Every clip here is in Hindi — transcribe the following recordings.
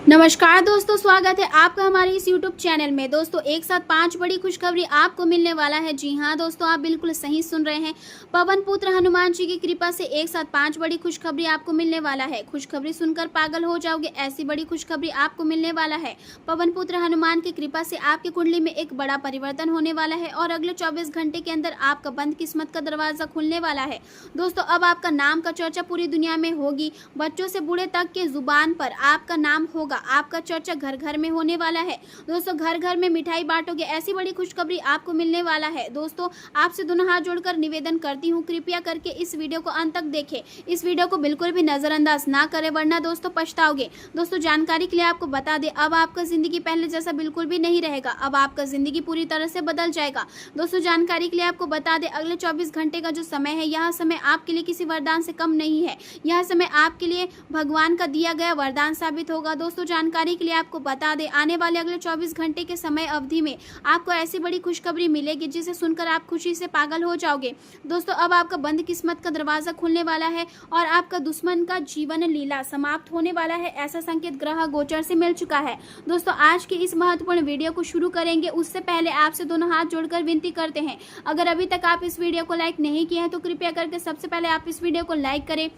नमस्कार दोस्तों, स्वागत है आपका हमारे इस YouTube चैनल में। दोस्तों, एक साथ 5 बड़ी खुशखबरी आपको मिलने वाला है। जी हां दोस्तों, आप बिल्कुल सही सुन रहे हैं। पवन पुत्र हनुमान जी की कृपा से एक साथ 5 बड़ी खुशखबरी आपको मिलने वाला है। खुशखबरी सुनकर पागल हो जाओगे, ऐसी बड़ी खुशखबरी आपको मिलने वाला है। पवन पुत्र हनुमान की कृपा से आपकी कुंडली में एक बड़ा परिवर्तन होने वाला है और अगले 24 घंटे के अंदर आपका बंद किस्मत का दरवाजा खुलने वाला है। दोस्तों, अब आपका नाम का चर्चा पूरी दुनिया में होगी। बच्चों से बूढ़े तक के जुबान पर आपका नाम होगा। आपका चर्चा घर घर में होने वाला है। दोस्तों, घर घर में मिठाई बांटोगे, ऐसी बड़ी खुशखबरी आपको मिलने वाला है। दोस्तों, आपसे दोनों हाथ जोड़कर निवेदन करती हूँ, कृपया करके इस वीडियो को अंत तक देखें। इस वीडियो को बिल्कुल भी नजरअंदाज ना करें, वरना दोस्तों पछताओगे। दोस्तों, जानकारी के लिए आपको बता दें, अब आपका जिंदगी पहले जैसा बिल्कुल भी नहीं रहेगा। अब आपका जिंदगी पूरी तरह से बदल जाएगा। दोस्तों, जानकारी के लिए आपको बता दें, अगले 24 घंटे का जो समय है, यह समय आपके लिए किसी वरदान से कम नहीं है। यह समय आपके लिए भगवान का दिया गया वरदान साबित होगा। दोस्तों, जानकारी के लिए आपको बता दें, आने वाले अगले 24 घंटे के समय अवधि में आपको ऐसी बड़ी खुशखबरी मिलेगी जिसे सुनकर आप खुशी से पागल हो जाओगे। दोस्तों, अब आपका बंद किस्मत का दरवाजा खुलने वाला है और आपका दुश्मन का जीवन लीला समाप्त होने वाला है, ऐसा संकेत ग्रह गोचर से मिल चुका है। दोस्तों, आज की इस महत्वपूर्ण वीडियो को शुरू करेंगे उससे पहले आपसे दोनों हाथ जोड़कर विनती करते हैं, अगर अभी तक आप इस वीडियो को लाइक नहीं किए हैं तो कृपया करके सबसे पहले आप इस वीडियो को लाइक करें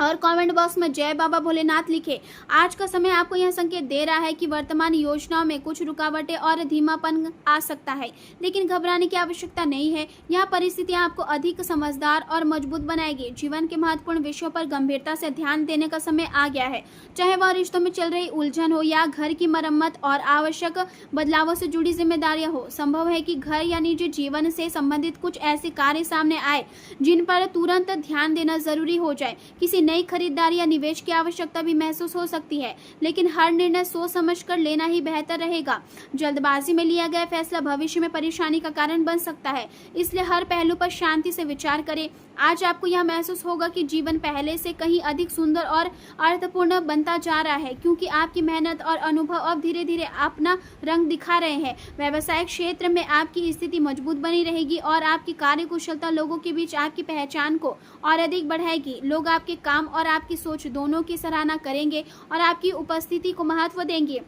और कमेंट बॉक्स में जय बाबा भोलेनाथ लिखे। आज का समय आपको यह संकेत दे रहा है कि वर्तमान योजनाओं में कुछ रुकावटें और धीमापन आ सकता है, लेकिन घबराने की आवश्यकता नहीं है। यह परिस्थितियां आपको अधिक समझदार और मजबूत बनाएगी। जीवन के महत्वपूर्ण विषयों पर गंभीरता से ध्यान देने का समय आ गया है, चाहे वह रिश्तों में चल रही उलझन हो या घर की मरम्मत और आवश्यक बदलावों से जुड़ी जिम्मेदारियां हो। संभव है कि घर या निजी जीवन से संबंधित कुछ ऐसे कार्य सामने आए जिन पर तुरंत ध्यान देना जरूरी हो जाए। किसी नई खरीदारी या निवेश की आवश्यकता भी महसूस हो सकती है, लेकिन हर निर्णय सोच समझकर लेना ही बेहतर रहेगा। जल्दबाजी में लिया गया फैसला भविष्य में परेशानी का कारण बन सकता है, इसलिए हर पहलू पर शांति से विचार करें। आज आपको यह महसूस होगा कि जीवन पहले से कहीं अधिक सुंदर और अर्थपूर्ण बनता जा रहा है, क्योंकि आपकी मेहनत और अनुभव अब धीरे धीरे अपना रंग दिखा रहे हैं। व्यावसायिक क्षेत्र में आपकी स्थिति मजबूत बनी रहेगी और आपकी कार्यकुशलता लोगों के बीच आपकी पहचान को और अधिक बढ़ाएगी। लोग आपके काम और आपकी सोच दोनों की सराहना करेंगे और आपकी उपस्थिति को महत्व देंगे।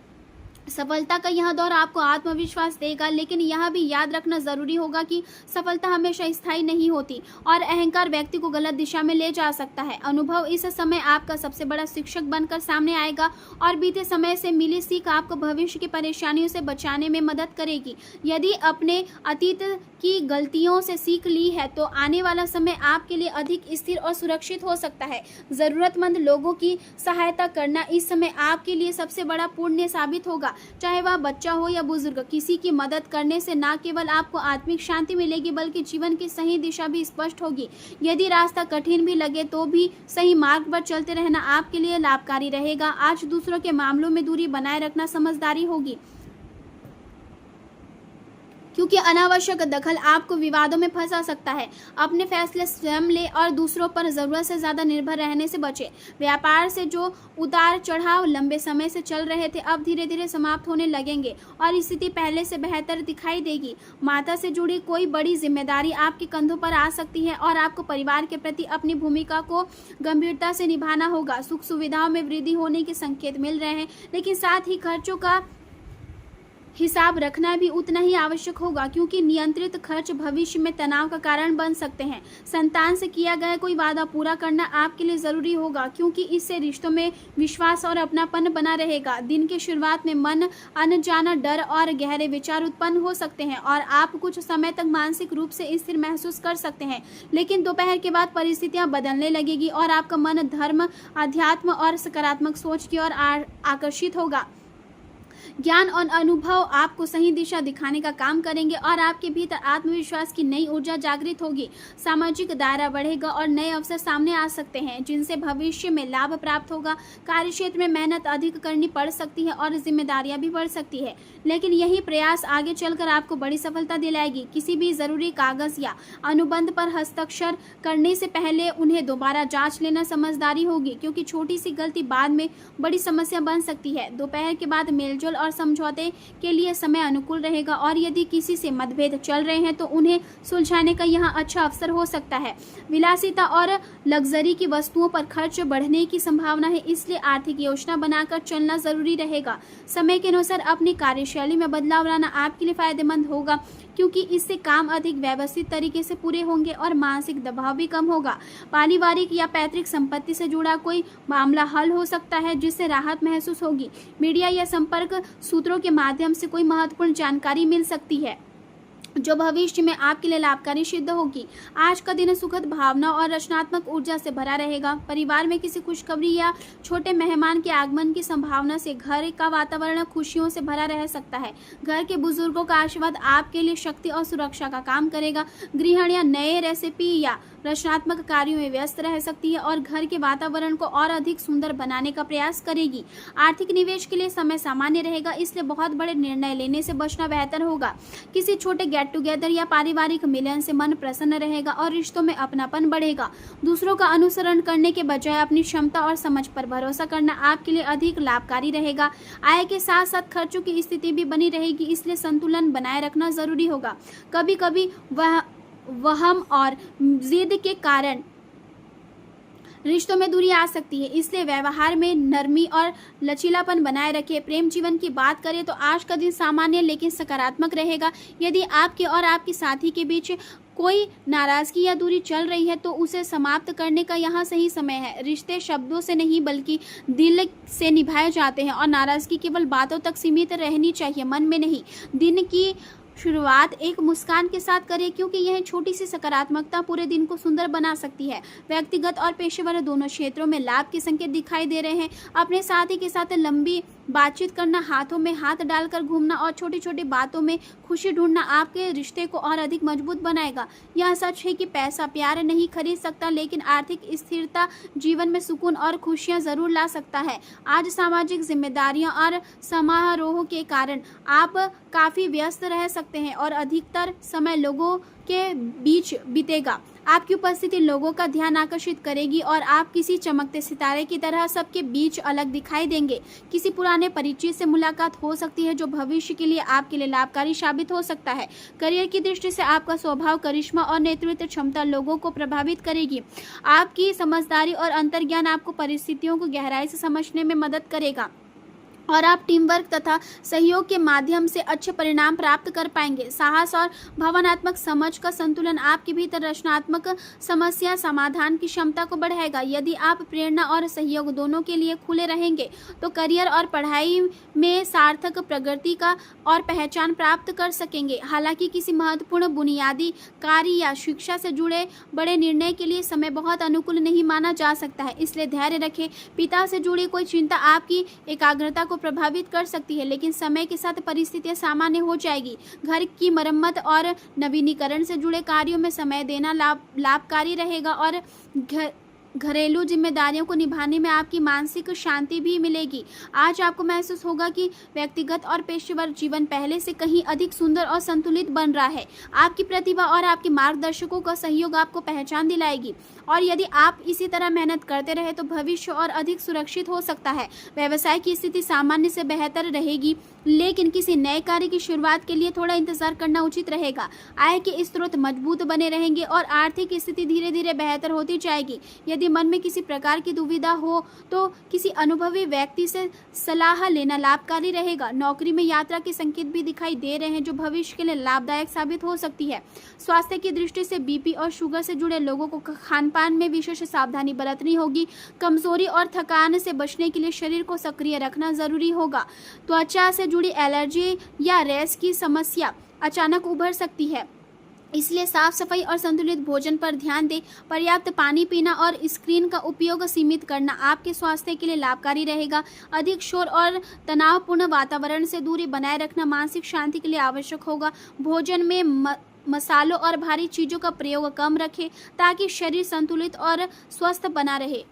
सफलता का यह दौर आपको आत्मविश्वास देगा, लेकिन यह भी याद रखना जरूरी होगा कि सफलता हमेशा स्थायी नहीं होती और अहंकार व्यक्ति को गलत दिशा में ले जा सकता है। अनुभव इस समय आपका सबसे बड़ा शिक्षक बनकर सामने आएगा और बीते समय से मिली सीख आपको भविष्य की परेशानियों से बचाने में मदद करेगी। यदि अपने अतीत की गलतियों से सीख ली है तो आने वाला समय आपके लिए अधिक स्थिर और सुरक्षित हो सकता है। जरूरतमंद लोगों की सहायता करना इस समय आपके लिए सबसे बड़ा पुण्य साबित होगा, चाहे वह बच्चा हो या बुजुर्ग। किसी की मदद करने से न केवल आपको आत्मिक शांति मिलेगी, बल्कि जीवन की सही दिशा भी स्पष्ट होगी। यदि रास्ता कठिन भी लगे तो भी सही मार्ग पर चलते रहना आपके लिए लाभकारी रहेगा। आज दूसरों के मामलों में दूरी बनाए रखना समझदारी होगी, क्योंकि अनावश्यक दखल आपको विवादों में फंसा सकता है। अपने फैसले स्वयं ले और दूसरों पर जरूरत से ज्यादा निर्भर रहने से बचें। व्यापार से जो उतार चढ़ाव लंबे समय से चल रहे थे, अब धीरे धीरे समाप्त होने लगेंगे और स्थिति पहले से बेहतर दिखाई देगी। माता से जुड़ी कोई बड़ी जिम्मेदारी आपके कंधों पर आ सकती है और आपको परिवार के प्रति अपनी भूमिका को गंभीरता से निभाना होगा। सुख सुविधाओं में वृद्धि होने के संकेत मिल रहे हैं, लेकिन साथ ही खर्चों का हिसाब रखना भी उतना ही आवश्यक होगा, क्योंकि नियंत्रित खर्च भविष्य में तनाव का कारण बन सकते हैं। संतान से किया गया कोई वादा पूरा करना आपके लिए जरूरी होगा, क्योंकि इससे रिश्तों में विश्वास और अपनापन बना रहेगा। दिन की शुरुआत में मन अनजाना डर और गहरे विचार उत्पन्न हो सकते हैं और आप कुछ समय तक मानसिक रूप से स्थिर महसूस कर सकते हैं, लेकिन दोपहर के बाद परिस्थितियां बदलने लगेगी और आपका मन धर्म, अध्यात्म और सकारात्मक सोच की ओर आकर्षित होगा। ज्ञान और अनुभव आपको सही दिशा दिखाने का काम करेंगे और आपके भीतर आत्मविश्वास की नई ऊर्जा जागृत होगी। सामाजिक दायरा बढ़ेगा और नए अवसर सामने आ सकते हैं, जिनसे भविष्य में लाभ प्राप्त होगा। कार्यक्षेत्र में मेहनत अधिक करनी पड़ सकती है और जिम्मेदारियां भी बढ़ सकती है, लेकिन यही प्रयास आगे चलकर आपको बड़ी सफलता दिलाएगी। किसी भी जरूरी कागज या अनुबंध पर हस्ताक्षर करने से पहले उन्हें दोबारा जांच लेना समझदारी होगी, क्योंकि छोटी सी गलती बाद में बड़ी समस्या बन सकती है। दोपहर के बाद मेलजोल हल और समझौते के लिए समय अनुकूल रहेगा और यदि किसी से मतभेद चल रहे हैं तो उन्हें सुलझाने का यह अच्छा अवसर हो सकता है। विलासिता और लग्जरी की वस्तुओं पर खर्च बढ़ने की संभावना है, इसलिए आर्थिक योजना बनाकर चलना जरूरी रहेगा। समय के अनुसार अपनी कार्यशैली में बदलाव लाना आपके लिए फायदेमंद होगा, क्योंकि इससे काम अधिक व्यवस्थित तरीके से पूरे होंगे और मानसिक दबाव भी कम होगा। पारिवारिक या पैतृक संपत्ति से जुड़ा कोई मामला हल हो सकता है, जिससे राहत महसूस होगी। मीडिया या संपर्क सूत्रों के माध्यम से कोई महत्वपूर्ण जानकारी मिल सकती है जो भविष्य में आपके लिए लाभकारी सिद्ध होगी। आज का दिन सुखद भावना और रचनात्मक ऊर्जा से भरा रहेगा। परिवार में किसी खुशखबरी या छोटे मेहमान के आगमन की संभावना से घर का वातावरण खुशियों से भरा रह सकता है। घर के बुजुर्गों का आशीर्वाद आपके लिए शक्ति और सुरक्षा का काम करेगा। गृहिणियां नए रेसिपी या रचनात्मक कार्यों में व्यस्त रह सकती है और घर के वातावरण को और अधिक सुंदर बनाने का प्रयास करेगी। आर्थिक निवेश के लिए समय सामान्य रहेगा, इसलिए बहुत बड़े निर्णय लेने से बचना बेहतर होगा। किसी छोटे गेट टुगेदर या पारिवारिक मिलन से मन प्रसन्न रहेगा और रिश्तों में अपनापन बढ़ेगा। दूसरों का अनुसरण करने के बजाय अपनी क्षमता और समझ पर भरोसा करना आपके लिए अधिक लाभकारी रहेगा। आय के साथ साथ खर्चों की स्थिति भी बनी रहेगी, इसलिए संतुलन बनाए रखना जरूरी होगा। कभी कभी वहम और जिद के कारण रिश्तों में दूरी आ सकती है, इसलिए व्यवहार में नरमी और लचीलापन बनाए रखें। प्रेम जीवन की बात करें तो आज का दिन सामान्य लेकिन सकारात्मक रहेगा। यदि आपके और आपके साथी के बीच कोई नाराजगी या दूरी चल रही है तो उसे समाप्त करने का यहाँ सही समय है। रिश्ते शब्दों से नहीं बल्कि दिल से निभाए जाते हैं और नाराजगी केवल बातों तक सीमित रहनी चाहिए, मन में नहीं। दिन की शुरुआत एक मुस्कान के साथ करें, क्योंकि यह छोटी सी सकारात्मकता पूरे दिन को सुंदर बना सकती है। व्यक्तिगत और पेशेवर दोनों क्षेत्रों में लाभ के संकेत दिखाई दे रहे हैं। अपने साथी के साथ लंबी बातचीत करना, हाथों में हाथ डालकर घूमना और छोटी छोटी बातों में खुशी ढूंढना आपके रिश्ते को और अधिक मजबूत बनाएगा। यह सच है कि पैसा प्यार नहीं खरीद सकता, लेकिन आर्थिक स्थिरता जीवन में सुकून और खुशियां जरूर ला सकता है। आज सामाजिक जिम्मेदारियों और समारोहों के कारण आप काफी व्यस्त रह सकते हैं और अधिकतर समय लोगों के बीच बीतेगा। आपकी उपस्थिति लोगों का ध्यान आकर्षित करेगी और आप किसी चमकते सितारे की तरह सबके बीच अलग दिखाई देंगे। किसी पुराने परिचित से मुलाकात हो सकती है जो भविष्य के लिए आपके लिए लाभकारी साबित हो सकता है। करियर की दृष्टि से आपका स्वभाव, करिश्मा और नेतृत्व क्षमता लोगों को प्रभावित करेगी। आपकी समझदारी और अंतर्ज्ञान आपको परिस्थितियों को गहराई से समझने में मदद करेगा और आप टीम वर्क तथा सहयोग के माध्यम से अच्छे परिणाम प्राप्त कर पाएंगे। साहस और भावनात्मक समझ का संतुलन आपके भीतर रचनात्मक समस्या समाधान की क्षमता को बढ़ाएगा। यदि आप प्रेरणा और सहयोग दोनों के लिए खुले रहेंगे तो करियर और पढ़ाई में सार्थक प्रगति का और पहचान प्राप्त कर सकेंगे। हालांकि किसी महत्वपूर्ण बुनियादी कार्य या शिक्षा से जुड़े बड़े निर्णय के लिए समय बहुत अनुकूल नहीं माना जा सकता है, इसलिए धैर्य रखें। पिता से जुड़ी कोई चिंता आपकी एकाग्रता को प्रभावित कर सकती है, लेकिन समय के साथ परिस्थितियां सामान्य हो जाएगी। घर की मरम्मत और नवीनीकरण से जुड़े कार्यों में समय देना लाभकारी रहेगा और घरेलू जिम्मेदारियों को निभाने में आपकी मानसिक शांति भी मिलेगी। आज आपको महसूस होगा कि व्यक्तिगत और पेशेवर जीवन पहले से कहीं अधिक सुंदर और संतुलित बन रहा है। आपकी प्रतिभा और आपके मार्गदर्शकों का सहयोग आपको पहचान दिलाएगी और यदि आप इसी तरह मेहनत करते रहे तो भविष्य और अधिक सुरक्षित हो सकता है। व्यवसाय की स्थिति सामान्य से बेहतर रहेगी, लेकिन किसी नए कार्य की शुरुआत के लिए थोड़ा इंतजार करना उचित रहेगा। आय के स्रोत मजबूत बने रहेंगे और आर्थिक स्थिति धीरे धीरे बेहतर होती जाएगी। यदि मन में किसी प्रकार की दुविधा हो तो किसी अनुभवी व्यक्ति से सलाह लेना लाभकारी रहेगा। नौकरी में यात्रा के संकेत भी दिखाई दे रहे हैं जो भविष्य के लिए लाभदायक साबित हो सकती है। स्वास्थ्य की दृष्टि से बीपी और शुगर से जुड़े लोगों को खान पान में विशेष सावधानी बरतनी होगी। कमजोरी और थकान से बचने के लिए शरीर को सक्रिय रखना जरूरी होगा। त्वचा से जुड़ी एलर्जी या रैश की समस्या अचानक उभर सकती है, इसलिए साफ सफाई और संतुलित भोजन पर ध्यान दें। पर्याप्त पानी पीना और स्क्रीन का उपयोग सीमित करना आपके स्वास्थ्य के लिए लाभकारी रहेगा। अधिक शोर और तनावपूर्ण वातावरण से दूरी बनाए रखना मानसिक शांति के लिए आवश्यक होगा। भोजन में मसालों और भारी चीज़ों का प्रयोग कम रखें ताकि शरीर संतुलित और स्वस्थ बना रहे।